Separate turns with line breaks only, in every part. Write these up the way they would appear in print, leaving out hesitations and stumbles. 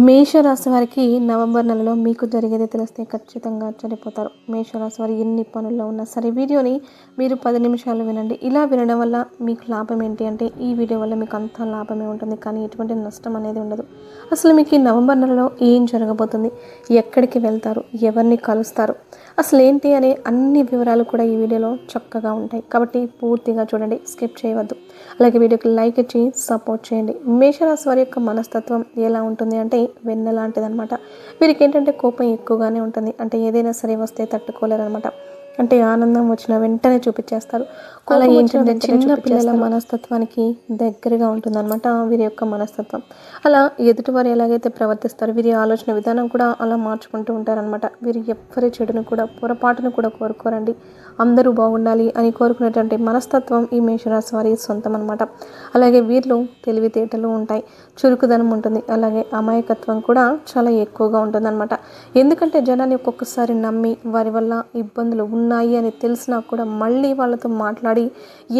మేషరాశి వారికి నవంబర్ నెలలో మీకు జరిగేది తెలిస్తే ఖచ్చితంగా ఆశ్చర్యపోతారు. మేషరాశి వారు ఎన్ని పనుల్లో ఉన్నా సరే వీడియోని మీరు 10 నిమిషాలు వినండి. ఇలా వినడం వల్ల మీకు లాభం ఏంటి అంటే ఈ వీడియో వల్ల మీకు అంతా లాభమే ఉంటుంది, కానీ ఎటువంటి నష్టం అనేది ఉండదు. అసలు మీకు ఈ నవంబర్ నెలలో ఏం జరగబోతుంది, ఎక్కడికి వెళ్తారు, ఎవరిని కలుస్తారు, అసలు ఏంటి అనే అన్ని వివరాలు కూడా ఈ వీడియోలో చక్కగా ఉంటాయి. కాబట్టి పూర్తిగా చూడండి, స్కిప్ చేయవద్దు. అలాగే వీడియోకి లైక్ ఇచ్చి సపోర్ట్ చేయండి. మేషరాశి వారి యొక్క మనస్తత్వం ఎలా ఉంటుంది అంటే వెన్న లాంటిదనమాట. వీరికి ఏంటంటే కోపం ఎక్కువగానే ఉంటుంది. అంటే ఏదైనా సరే వస్తే తట్టుకోలేరు అనమాట. అంటే ఆనందం వచ్చిన వెంటనే చూపించేస్తారు. అలా ఏంటంటే చిన్న పిల్లల మనస్తత్వానికి దగ్గరగా ఉంటుందన్నమాట వీరి యొక్క మనస్తత్వం. అలా ఎదుటివారు ఎలాగైతే ప్రవర్తిస్తారో వీరి ఆలోచన విధానం కూడా అలా మార్చుకుంటూ ఉంటారనమాట. వీరు ఎవ్వరి చెడును కూడా పొరపాటును కూడా కోరుకోరండి. అందరూ బాగుండాలి అని కోరుకునేటువంటి మనస్తత్వం ఈ మేషరాశి వారి సొంతం అనమాట. అలాగే వీరిలో తెలివితేటలు ఉంటాయి, చురుకుదనం ఉంటుంది, అలాగే అమాయకత్వం కూడా చాలా ఎక్కువగా ఉంటుందన్నమాట. ఎందుకంటే జనాన్ని ఒక్కొక్కసారి నమ్మి వారి వల్ల ఇబ్బందులు ఉన్నాయి అని తెలిసినా కూడా మళ్ళీ వాళ్ళతో మాట్లాడి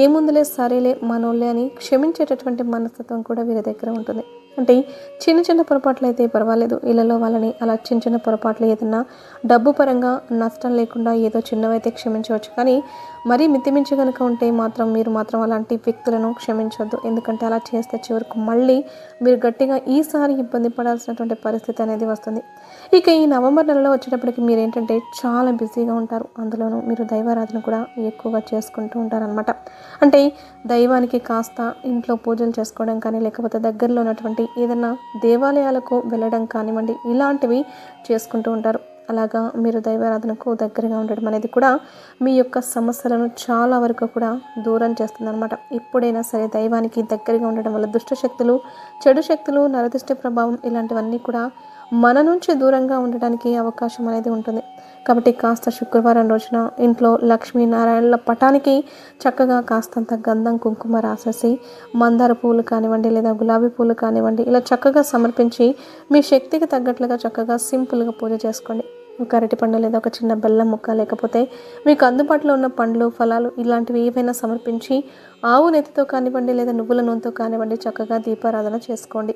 ఏముందులే సరేలే మనోళ్ళే అని క్షమించేటటువంటి మనస్తత్వం కూడా వీరి దగ్గర ఉంటుంది. అంటే చిన్న చిన్న పొరపాట్లు అయితే పర్వాలేదు, ఇళ్ళలో వాళ్ళని అలా చిన్న చిన్న పొరపాట్లు ఏదన్నా డబ్బు పరంగా నష్టం లేకుండా ఏదో చిన్నవైతే క్షమించవచ్చు, కానీ మరీ మితిమించి కనుక ఉంటే మీరు మాత్రం అలాంటి వ్యక్తులను క్షమించవద్దు. ఎందుకంటే అలా చేస్తే చివరికి మళ్ళీ మీరు గట్టిగా ఈసారి ఇబ్బంది పడాల్సినటువంటి పరిస్థితి అనేది వస్తుంది. ఇక ఈ నవంబర్ నెలలో వచ్చేటప్పటికి మీరు ఏంటంటే చాలా బిజీగా ఉంటారు. అందులోనూ మీరు దైవారాధన కూడా ఎక్కువగా చేసుకుంటూ ఉంటారనమాట. అంటే దైవానికి కాస్త ఇంట్లో పూజలు చేసుకోవడం కానీ, లేకపోతే దగ్గరలో ఉన్నటువంటి ఏదైనా దేవాలయాలకు వెళ్ళడం కానివ్వండి, ఇలాంటివి చేసుకుంటూ ఉంటారు. అలాగా మీరు దైవారాధనకు దగ్గరగా ఉండడం అనేది కూడా మీ యొక్క సమస్యలను చాలా వరకు కూడా దూరం చేస్తుంది అనమాట. ఎప్పుడైనా సరే దైవానికి దగ్గరగా ఉండడం వల్ల దుష్టశక్తులు, చెడు శక్తులు, నరదిష్ట ప్రభావం ఇలాంటివన్నీ కూడా మన నుంచి దూరంగా ఉండడానికి అవకాశం అనేది ఉంటుంది. కాబట్టి కాస్త శుక్రవారం రోజున ఇంట్లో లక్ష్మీనారాయణల పటానికి చక్కగా కాస్తంత గంధం కుంకుమ రాసేసి మందార పూలు కానివ్వండి లేదా గులాబీ పూలు కానివ్వండి ఇలా చక్కగా సమర్పించి మీ శక్తికి తగ్గట్లుగా చక్కగా సింపుల్గా పూజ చేసుకోండి. ఒక అరటి పండు లేదా ఒక చిన్న బెల్లం ముక్క, లేకపోతే మీకు అందుబాటులో ఉన్న పండ్లు ఫలాలు ఇలాంటివి ఏవైనా సమర్పించి ఆవు నెత్తితో కానివ్వండి లేదా నువ్వుల నూనెతో కానివ్వండి చక్కగా దీపారాధన చేసుకోండి.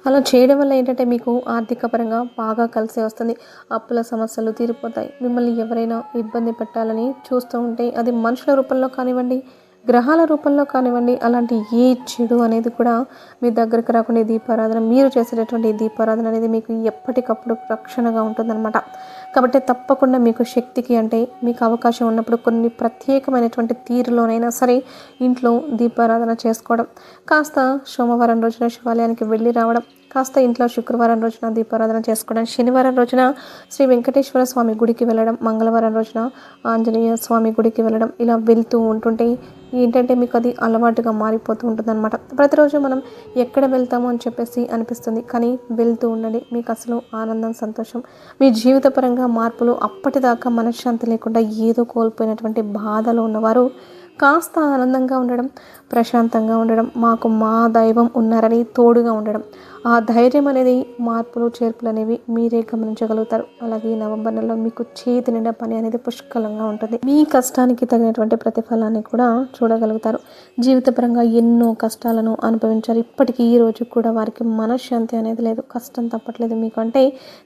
అలా చేయడం వల్ల ఏంటంటే మీకు ఆర్థిక పరంగా బాగా కలిసి వస్తుంది. అప్పుల సమస్యలు తీరిపోతాయి. మిమ్మల్ని ఎవరైనా ఇబ్బంది పెట్టాలని చూస్తూ ఉంటే అది మనుషుల రూపంలో కానివ్వండి, గ్రహాల రూపంలో కానివ్వండి, అలాంటి ఏ చెడు అనేది కూడా మీ దగ్గరకు రాకుండా దీపారాధన, మీరు చేసేటటువంటి దీపారాధన అనేది మీకు ఎప్పటికప్పుడు రక్షణగా ఉంటుందన్నమాట. కాబట్టి తప్పకుండా మీకు శక్తికి అంటే మీకు అవకాశం ఉన్నప్పుడు కొన్ని ప్రత్యేకమైనటువంటి తీరులోనైనా సరే ఇంట్లో దీపారాధన చేసుకోవడం, కాస్త సోమవారం రోజున శివాలయానికి వెళ్ళి రావడం, కాస్త ఇంట్లో శుక్రవారం రోజున దీపారాధన చేసుకోవడం, శనివారం రోజున శ్రీ వెంకటేశ్వర స్వామి గుడికి వెళ్ళడం, మంగళవారం రోజున ఆంజనేయ స్వామి గుడికి వెళ్ళడం, ఇలా వెళ్తూ ఉంటుంటే ఏంటంటే మీకు అది అలవాటుగా మారిపోతూ ఉంటుందన్నమాట. ప్రతిరోజు మనం ఎక్కడ వెళ్తాము అని చెప్పేసి అనిపిస్తుంది, కానీ వెళ్తూ ఉండండి. మీకు అసలు ఆనందం, సంతోషం, మీ జీవితపరంగా మార్పులు, అప్పటిదాకా మనశ్శాంతి లేకుండా ఏదో కోల్పోయినటువంటి బాధలో ఉన్నవారు కాస్త ఆనందంగా ఉండడం, ప్రశాంతంగా ఉండడం, మాకు మా దైవం ఉన్నారని తోడుగా ఉండడం, ఆ ధైర్యం అనేది మార్పులు చేర్పులు అనేవి మీరే గమనించగలుగుతారు. అలాగే నవంబర్ నెలలో మీకు చేతి నిండా పని అనేది పుష్కలంగా ఉంటుంది. మీ కష్టానికి తగినటువంటి ప్రతిఫలాన్ని కూడా చూడగలుగుతారు. జీవితపరంగా ఎన్నో కష్టాలను అనుభవించారు. ఇప్పటికీ ఈ రోజు కూడా వారికి మనశ్శాంతి అనేది లేదు, కష్టం తప్పట్లేదు మీకు. అంటే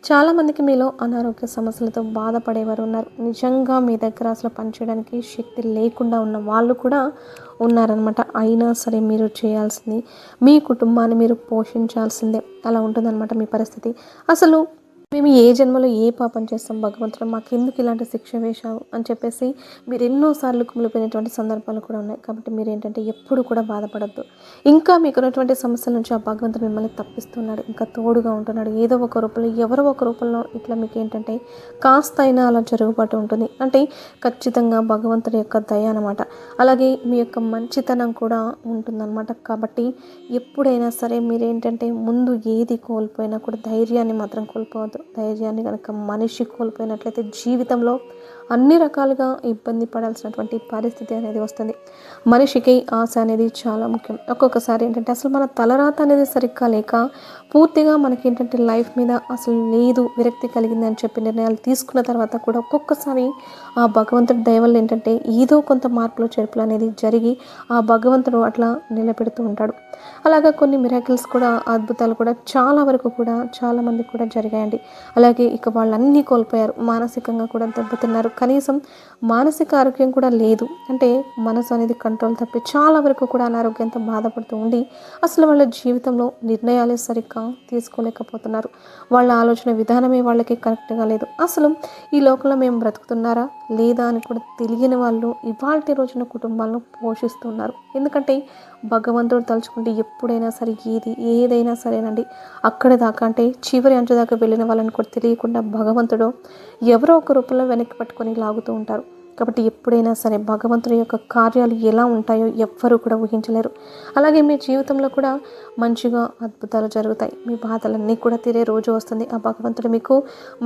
చాలామందికి మీలో అనారోగ్య సమస్యలతో బాధపడేవారు ఉన్నారు. నిజంగా మీ దగ్గర అసలు పనిచేయడానికి శక్తి లేకుండా ఉన్న వాళ్ళు కూడా ఉన్నారనమాట. అయినా సరే మీరు చేయాల్సింది మీ కుటుంబాన్ని మీరు పోషించాల్సిందే. అలా ఉంటుందన్నమాట మీ పరిస్థితి. అసలు మేము ఏ జన్మలో ఏ పాపం చేస్తాం భగవంతుడు, మాకెందుకు ఇలాంటి శిక్ష వేశావు అని చెప్పేసి మీరు ఎన్నోసార్లు కుమిలిపోయినటువంటి సందర్భాలు కూడా ఉన్నాయి. కాబట్టి మీరు ఏంటంటే ఎప్పుడు కూడా బాధపడద్దు. ఇంకా మీకున్నటువంటి సమస్యల నుంచి ఆ భగవంతుడు మిమ్మల్ని తప్పిస్తున్నాడు, ఇంకా తోడుగా ఉంటున్నాడు. ఏదో ఒక రూపంలో, ఎవరో ఒక రూపంలో ఇట్లా మీకు ఏంటంటే కాస్త అయినా అలా జరుగుబాటు ఉంటుంది. అంటే ఖచ్చితంగా భగవంతుడి యొక్క దయ అనమాట. అలాగే మీ యొక్క మంచితనం కూడా ఉంటుందన్నమాట. కాబట్టి ఎప్పుడైనా సరే మీరేంటంటే ముందు ఏది కోల్పోయినా కూడా ధైర్యాన్ని మాత్రం కోల్పోవద్దు. ధైర్యాన్ని కనుక మనిషి కోల్పోయినట్లయితే జీవితంలో అన్ని రకాలుగా ఇబ్బంది పడాల్సినటువంటి పరిస్థితి అనేది వస్తుంది. మనిషికి ఆశ అనేది చాలా ముఖ్యం. ఒక్కొక్కసారి ఏంటంటే అసలు మన తలరాత అనేది సరిగ్గా లేక పూర్తిగా మనకి ఏంటంటే లైఫ్ మీద అసలు లేదు, విరక్తి కలిగింది అని చెప్పి నిర్ణయాలు తీసుకున్న తర్వాత కూడా ఒక్కొక్కసారి ఆ భగవంతుడి దయ వల్ల ఏంటంటే ఏదో కొంత మార్పులు చేర్పులు అనేది జరిగి ఆ భగవంతుడు అట్లా నిలబెడుతూ ఉంటాడు. అలాగా కొన్ని మిరాకిల్స్ కూడా, అద్భుతాలు కూడా చాలా వరకు కూడా చాలామందికి కూడా జరిగాయండి. అలాగే ఇక వాళ్ళన్నీ కోల్పోయారు, మానసికంగా కూడా దెబ్బతిన్నారు. కనీసం మానసిక ఆరోగ్యం కూడా లేదు, అంటే మనసు అనేది కంట్రోల్ తప్పి చాలా వరకు కూడా అనారోగ్యంతో బాధపడుతూ ఉండి అసలు వాళ్ళ జీవితంలో నిర్ణయాలే సరిగ్గా తీసుకోలేకపోతున్నారు. వాళ్ళ ఆలోచన విధానమే వాళ్ళకి కరెక్ట్గా లేదు. అసలు ఈ లోకంలో మేము బ్రతుకుతున్నారా లేదా అని కూడా తెలియని వాళ్ళు ఇవాల్టి రోజున కుటుంబాలను పోషిస్తున్నారు. ఎందుకంటే భగవంతుడు తలుచుకుంటే ఎప్పుడైనా సరే ఏదైనా సరేనండి, అక్కడ దాకా అంటే చివరి అంచు దాకా వెళ్ళిన వాళ్ళని కూడా తెలియకుండా భగవంతుడు ఎవరో ఒక రూపంలో వెనక్కి పట్టుకొని లాగుతూ ఉంటారు. కాబట్టి ఎప్పుడైనా సరే భగవంతుడి యొక్క కార్యాలు ఎలా ఉంటాయో ఎవ్వరూ కూడా ఊహించలేరు. అలాగే మీ జీవితంలో కూడా మంచిగా అద్భుతాలు జరుగుతాయి. మీ బాధలన్నీ కూడా తీరే రోజు వస్తుంది. ఆ భగవంతుడు మీకు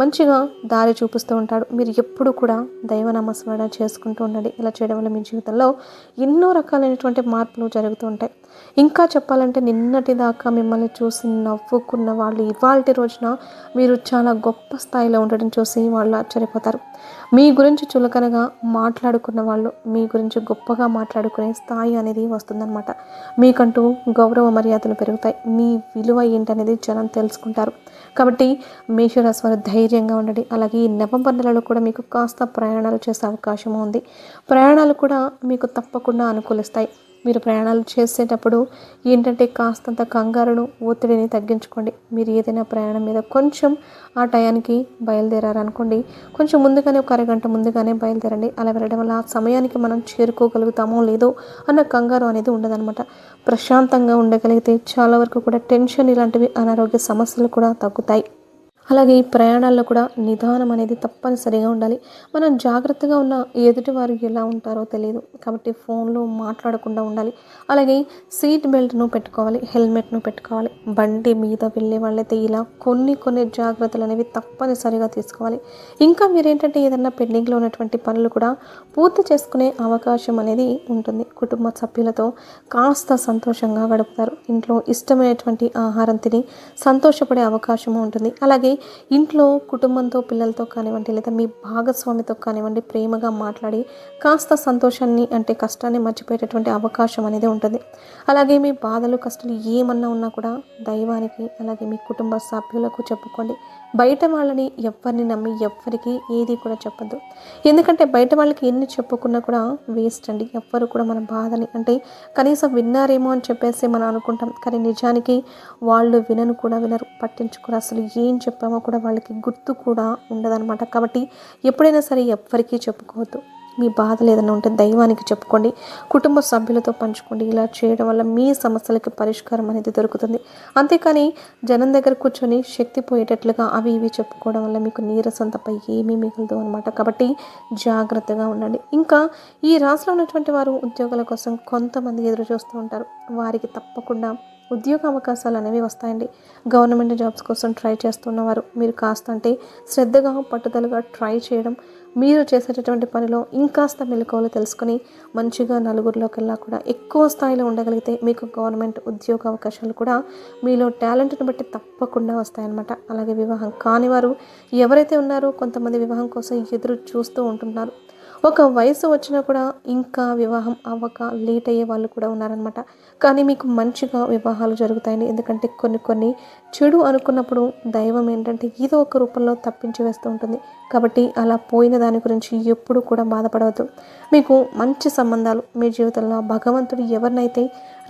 మంచిగా దారి చూపిస్తూ ఉంటాడు. మీరు ఎప్పుడు కూడా దైవనామస్మరణ చేసుకుంటూ ఉండండి. ఇలా చేయడం వల్ల మీ జీవితంలో ఎన్నో రకాలైనటువంటి మార్పులు జరుగుతూ ఉంటాయి. ఇంకా చెప్పాలంటే నిన్నటి దాకా మిమ్మల్ని చూసి నవ్వుకున్న వాళ్ళు ఇవాల్టి రోజున మీరు చాలా గొప్ప స్థాయిలో ఉండడం చూసి వాళ్ళు ఆశ్చర్యపోతారు. మీ గురించి చులకనగా మాట్లాడుకున్న వాళ్ళు మీ గురించి గొప్పగా మాట్లాడుకునే స్థాయి అనేది వస్తుందన్నమాట. మీకంటూ గౌరవ మర్యాదలు పెరుగుతాయి. మీ విలువ ఏంటనేది జనం తెలుసుకుంటారు. కాబట్టి మేషరాశి వారు ధైర్యంగా ఉండండి. అలాగే ఈ నవంబర్ నెలలో కూడా మీకు కాస్త ప్రయాణాలు చేసే అవకాశం ఉంది. ప్రయాణాలు కూడా మీకు తప్పకుండా అనుకూలిస్తాయి. మీరు ప్రయాణాలు చేసేటప్పుడు ఏంటంటే కాస్తంత కంగారును, ఒత్తిడిని తగ్గించుకోండి. మీరు ఏదైనా ప్రయాణం మీద కొంచెం ఆ టయానికి బయలుదేరారనుకోండి, కొంచెం ముందుగానే ఒక అరగంట ముందుగానే బయలుదేరండి. అలా వెళ్ళడం వల్ల ఆ సమయానికి మనం చేరుకోగలుగుతామో లేదో అన్న కంగారు అనేది ఉండదన్నమాట. ప్రశాంతంగా ఉండగలిగితే చాలా వరకు కూడా టెన్షన్ ఇలాంటివి అనారోగ్య సమస్యలు కూడా తగ్గుతాయి. అలాగే ఈ ప్రయాణాల్లో కూడా నిదానం అనేది తప్పనిసరిగా ఉండాలి. మనం జాగ్రత్తగా ఉన్న ఎదుటి వారు ఎలా ఉంటారో తెలియదు, కాబట్టి ఫోన్లో మాట్లాడకుండా ఉండాలి. అలాగే సీట్ బెల్ట్ను పెట్టుకోవాలి, హెల్మెట్ను పెట్టుకోవాలి. బండి మీద వెళ్ళే వాళ్ళైతే ఇలా కొన్ని జాగ్రత్తలు అనేవి తప్పనిసరిగా తీసుకోవాలి. ఇంకా మీరేంటంటే ఏదన్నా పెండింగ్లో ఉన్నటువంటి పనులు కూడా పూర్తి చేసుకునే అవకాశం అనేది ఉంటుంది. కుటుంబ సభ్యులతో కాస్త సంతోషంగా గడుపుతారు. ఇంట్లో ఇష్టమైనటువంటి ఆహారం తిని సంతోషపడే అవకాశం ఉంటుంది. అలాగే ఇంట్లో కుటుంబంతో, పిల్లలతో కానివ్వండి, లేదా మీ భాగస్వామితో కానివ్వండి, ప్రేమగా మాట్లాడి కాస్త సంతోషాన్ని అంటే కష్టాన్ని మర్చిపోయేటటువంటి అవకాశం అనేది ఉంటుంది. అలాగే మీ బాధలు, కష్టాలు ఏమన్నా ఉన్నా కూడా దైవానికి, అలాగే మీ కుటుంబ సభ్యులకు చెప్పుకోండి. బయట వాళ్ళని ఎవరిని నమ్మి ఎవ్వరికి ఏది కూడా చెప్పద్దు. ఎందుకంటే బయట వాళ్ళకి ఎన్ని చెప్పుకున్నా కూడా వేస్ట్ అండి. ఎవ్వరు కూడా మన బాధని అంటే కనీసం విన్నారేమో అని చెప్పేసి మనం అనుకుంటాం, కానీ నిజానికి వాళ్ళు వినరు, పట్టించుకోరు. అసలు ఏం చెప్పామో కూడా వాళ్ళకి గుర్తు కూడా ఉండదన్నమాట. కాబట్టి ఎప్పుడైనా సరే ఎవ్వరికీ చెప్పుకోవద్దు. మీ బాధలు ఏదైనా ఉంటే దైవానికి చెప్పుకోండి, కుటుంబ సభ్యులతో పంచుకోండి. ఇలా చేయడం వల్ల మీ సమస్యలకి పరిష్కారం అనేది దొరుకుతుంది. అంతేకాని జనం దగ్గర కూర్చొని శక్తి పోయేటట్లుగా అవి ఇవి చెప్పుకోవడం వల్ల మీకు నీరసం తప్ప ఏమీ మిగలదు అనమాట. కాబట్టి జాగ్రత్తగా ఉండండి. ఇంకా ఈ రాశిలో ఉన్నటువంటి వారు ఉద్యోగాల కోసం కొంతమంది ఎదురు చూస్తూ ఉంటారు. వారికి తప్పకుండా ఉద్యోగ అవకాశాలు అనేవి వస్తాయండి. గవర్నమెంట్ జాబ్స్ కోసం ట్రై చేస్తున్నవారు మీరు కాస్త అంటే శ్రద్ధగా, పట్టుదలగా ట్రై చేయడం, మీరు చేసేటటువంటి పనిలో ఇంకాస్త మెలకువలు తెలుసుకొని మంచిగా నలుగురిలోకెల్లా కూడా ఎక్కువ స్థాయిలో ఉండగలిగితే మీకు గవర్నమెంట్ ఉద్యోగ అవకాశాలు కూడా మీలో టాలెంట్ని బట్టి తప్పకుండా వస్తాయన్నమాట. అలాగే వివాహం కాని వారు ఎవరైతే ఉన్నారో కొంతమంది వివాహం కోసం ఎదురు చూస్తూ ఉంటున్నారు. ఒక వయసు వచ్చినా కూడా ఇంకా వివాహం అవ్వక లేట్ అయ్యే వాళ్ళు కూడా ఉన్నారనమాట. కానీ మీకు మంచిగా వివాహాలు జరుగుతాయండి. ఎందుకంటే కొన్ని చెడు అనుకున్నప్పుడు దైవం ఏంటంటే ఏదో ఒక రూపంలో తప్పించి వేస్తూ ఉంటుంది. కాబట్టి అలా పోయిన దాని గురించి ఎప్పుడు కూడా బాధపడవద్దు. మీకు మంచి సంబంధాలు మీ జీవితంలో భగవంతుడు ఎవరినైతే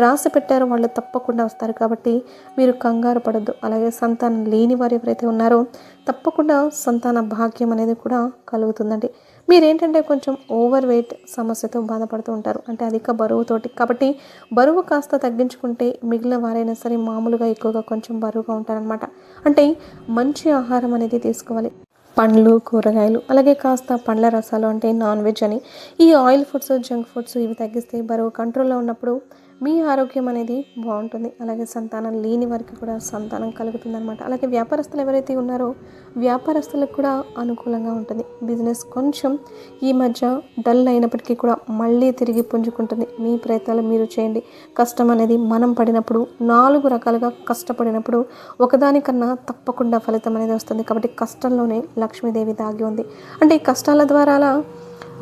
రాసి పెట్టారో వాళ్ళు తప్పకుండా వస్తారు. కాబట్టి మీరు కంగారు పడద్దు. అలాగే సంతానం లేని వారు ఎవరైతే ఉన్నారో తప్పకుండా సంతాన భాగ్యం అనేది కూడా కలుగుతుందండి. మీరేంటంటే కొంచెం ఓవర్ వెయిట్ సమస్యతో బాధపడుతూ ఉంటారు, అంటే అధిక బరువుతోటి. కాబట్టి బరువు కాస్త తగ్గించుకుంటే మిగిలిన వారైనా సరే మామూలుగా ఎక్కువగా కొంచెం బరువుగా ఉంటారనమాట. అంటే మంచి ఆహారం అనేది తీసుకోవాలి. పండ్లు, కూరగాయలు, అలాగే కాస్త పండ్ల రసాలు అంటే నాన్ వెజ్ అని, ఈ ఆయిల్ ఫుడ్స్, జంక్ ఫుడ్స్ ఇవి తగ్గిస్తే బరువు కంట్రోల్లో ఉన్నప్పుడు మీ ఆరోగ్యం అనేది బాగుంటుంది. అలాగే సంతానం లేని వారికి కూడా సంతానం కలుగుతుందనమాట. అలాగే వ్యాపారస్తులు ఎవరైతే ఉన్నారో వ్యాపారస్తులకు కూడా అనుకూలంగా ఉంటుంది. బిజినెస్ కొంచెం ఈ మధ్య డల్ అయినప్పటికీ కూడా మళ్ళీ తిరిగి పుంజుకుంటుంది. మీ ప్రయత్నాలు మీరు చేయండి. కష్టం అనేది మనం పడినప్పుడు 4 రకాలుగా కష్టపడినప్పుడు ఒకదానికన్నా తప్పకుండా ఫలితం అనేది వస్తుంది. కాబట్టి కష్టంలోనే లక్ష్మీదేవి దాగి ఉంది. అంటే ఈ కష్టాల ద్వారా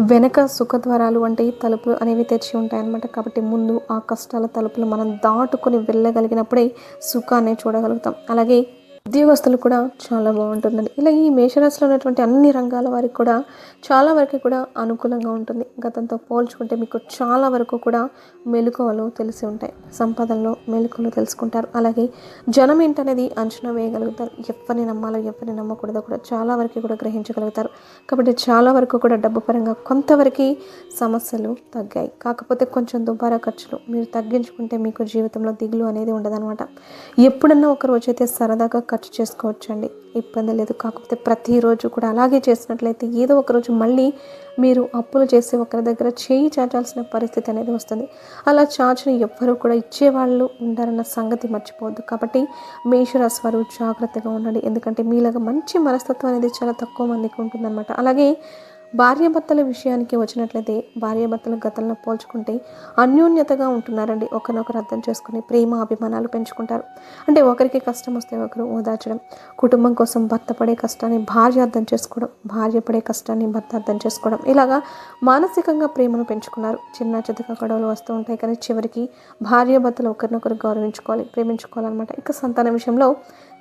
వెనక సుఖద్వారాలు అంటే తలుపులు అనేవి తెరిచి ఉంటాయన్నమాట. కాబట్టి ముందు ఆ కష్టాల తలుపులు మనం దాటుకొని వెళ్ళగలిగినప్పుడే సుఖాన్ని చూడగలుగుతాం. అలాగే ఉద్యోగస్తులు కూడా చాలా బాగుంటుందండి. ఇలా ఈ మేషరాశిలో ఉన్నటువంటి అన్ని రంగాల వారికి కూడా చాలా వరకు కూడా అనుకూలంగా ఉంటుంది. గతంతో పోల్చుకుంటే మీకు చాలా వరకు కూడా మెలకువలు తెలిసి ఉంటాయి. సంపదల్లో మెలకువలు తెలుసుకుంటారు. అలాగే జనం ఏంటనేది అంచనా వేయగలుగుతారు. ఎవరిని నమ్మాలో ఎవరిని నమ్మకూడదో కూడా చాలా వరకు కూడా గ్రహించగలుగుతారు. కాబట్టి చాలా వరకు కూడా డబ్బు పరంగా కొంతవరకు సమస్యలు తగ్గాయి. కాకపోతే కొంచెం దుబారా ఖర్చులు మీరు తగ్గించుకుంటే మీకు జీవితంలో దిగులు అనేది ఉండదన్నమాట. ఎప్పుడన్నా ఒక రోజైతే సరదాగా ఖర్చు చేసుకోవచ్చండి, ఇబ్బంది లేదు. కాకపోతే ప్రతిరోజు కూడా అలాగే చేసినట్లయితే ఏదో ఒక రోజు మళ్ళీ మీరు అప్పులు చేసి ఒకరి దగ్గర చేయి చాచాల్సిన పరిస్థితి అనేది వస్తుంది. అలా చాచిన ఎవ్వరూ కూడా ఇచ్చేవాళ్ళు ఉంటారన్న సంగతి మర్చిపోవద్దు. కాబట్టి మేషరాశి వారు జాగ్రత్తగా ఉండండి. ఎందుకంటే మీలాగా మంచి మనస్తత్వం అనేది చాలా తక్కువ మందికి ఉంటుందన్నమాట. అలాగే భార్యాభర్తల విషయానికి వచ్చినట్లయితే భార్యాభర్తలు గతంలో పోల్చుకుంటే అన్యోన్యతగా ఉంటున్నారండి. ఒకరినొకరు అర్థం చేసుకుని ప్రేమ అభిమానాలు పెంచుకుంటారు. అంటే ఒకరికి కష్టం వస్తే ఒకరు ఓదార్చడం, కుటుంబం కోసం భర్త పడే కష్టాన్ని భార్య అర్థం చేసుకోవడం, భార్య పడే కష్టాన్ని భర్త అర్థం చేసుకోవడం, ఇలాగా మానసికంగా ప్రేమను పెంచుకున్నారు. చిన్న చితక గొడవలు వస్తూ ఉంటాయి, కానీ చివరికి భార్యాభర్తలు ఒకరినొకరు గౌరవించుకోవాలి, ప్రేమించుకోవాలన్నమాట. ఇక సంతాన విషయంలో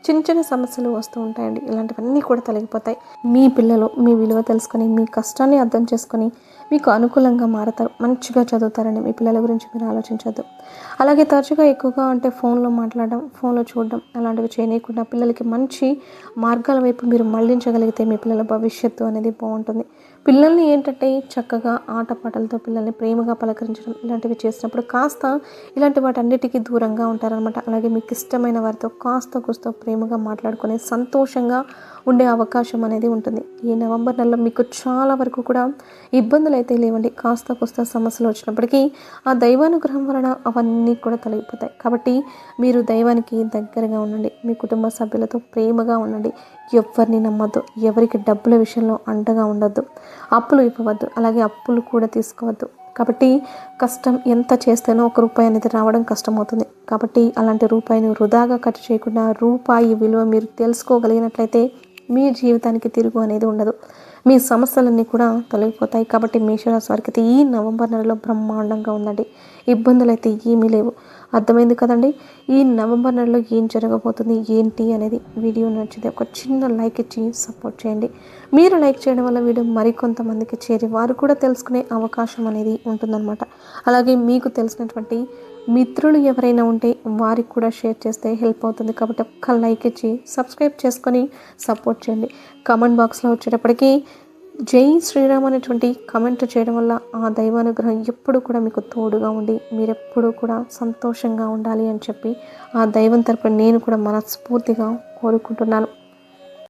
చిన్న చిన్న సమస్యలు వస్తూ ఉంటాయండి. ఇలాంటివన్నీ కూడా తొలగిపోతాయి. మీ పిల్లలు మీ విలువ తెలుసుకొని మీ కష్టాన్ని అర్థం చేసుకొని మీకు అనుకూలంగా మారతారు. మంచిగా చదువుతారండి. మీ పిల్లల గురించి మీరు ఆలోచించొద్దు. అలాగే తరచుగా ఎక్కువగా అంటే ఫోన్లో మాట్లాడడం, ఫోన్లో చూడడం అలాంటివి చేయకుండా పిల్లలకి మంచి మార్గాల వైపు మీరు మళ్లించగలిగితే మీ పిల్లల భవిష్యత్తు అనేది బాగుంటుంది. పిల్లల్ని ఏంటంటే చక్కగా ఆటపాటలతో పిల్లల్ని ప్రేమగా పలకరించడం ఇలాంటివి చేసినప్పుడు కాస్త ఇలాంటి వాటన్నిటికీ దూరంగా ఉంటారనమాట. అలాగే మీకు ఇష్టమైన వారితో కాస్త కూస్తో ప్రేమగా మాట్లాడుకునే సంతోషంగా ఉండే అవకాశం అనేది ఉంటుంది. ఈ నవంబర్ నెలలో మీకు చాలా వరకు కూడా ఇబ్బందులు అయితే లేవండి. కాస్త కూస్త సమస్యలు వచ్చినప్పటికీ ఆ దైవానుగ్రహం వలన అవన్నీ కూడా తొలగిపోతాయి. కాబట్టి మీరు దైవానికి దగ్గరగా ఉండండి. మీ కుటుంబ సభ్యులతో ప్రేమగా ఉండండి. ఎవరిని నమ్మద్దు. ఎవరికి డబ్బుల విషయంలో అండగా ఉండొద్దు. అప్పులు ఇవ్వవద్దు. అలాగే అప్పులు కూడా తీసుకోవద్దు. కాబట్టి కష్టం ఎంత చేస్తేనో ఒక రూపాయి అనేది రావడం కష్టమవుతుంది. కాబట్టి అలాంటి రూపాయిని వృధాగా ఖర్చు చేయకుండా రూపాయి విలువ మీరు తెలుసుకోగలిగినట్లయితే మీ జీవితానికి తిరుగు అనేది ఉండదు. మీ సమస్యలన్నీ కూడా తొలగిపోతాయి. కాబట్టి మేషరాశి వారికి అయితే ఈ నవంబర్ నెలలో బ్రహ్మాండంగా ఉందండి. ఇబ్బందులు అయితే ఏమీ లేవు. అర్థమైంది కదండి. ఈ నవంబర్ నెలలో ఏం జరగబోతుంది ఏంటి అనేది వీడియో నచ్చితే ఒక చిన్న లైక్ ఇచ్చి సపోర్ట్ చేయండి. మీరు లైక్ చేయడం వల్ల వీడియో మరికొంతమందికి చేరి వారు కూడా తెలుసుకునే అవకాశం అనేది ఉంటుందన్నమాట. అలాగే మీకు తెలిసినటువంటి మిత్రులు ఎవరైనా ఉంటే వారికి కూడా షేర్ చేస్తే హెల్ప్ అవుతుంది. కాబట్టి ఒక్క లైక్ ఇచ్చి సబ్స్క్రైబ్ చేసుకొని సపోర్ట్ చేయండి. కామెంట్ బాక్స్లో వచ్చేటప్పటికి జై శ్రీరామ్ అనేటువంటి కామెంట్ చేయడం వల్ల ఆ దైవానుగ్రహం ఎప్పుడు కూడా మీకు తోడుగా ఉండి మీరెప్పుడు కూడా సంతోషంగా ఉండాలి అని చెప్పి ఆ దైవం తరపున నేను కూడా మనస్ఫూర్తిగా కోరుకుంటున్నాను.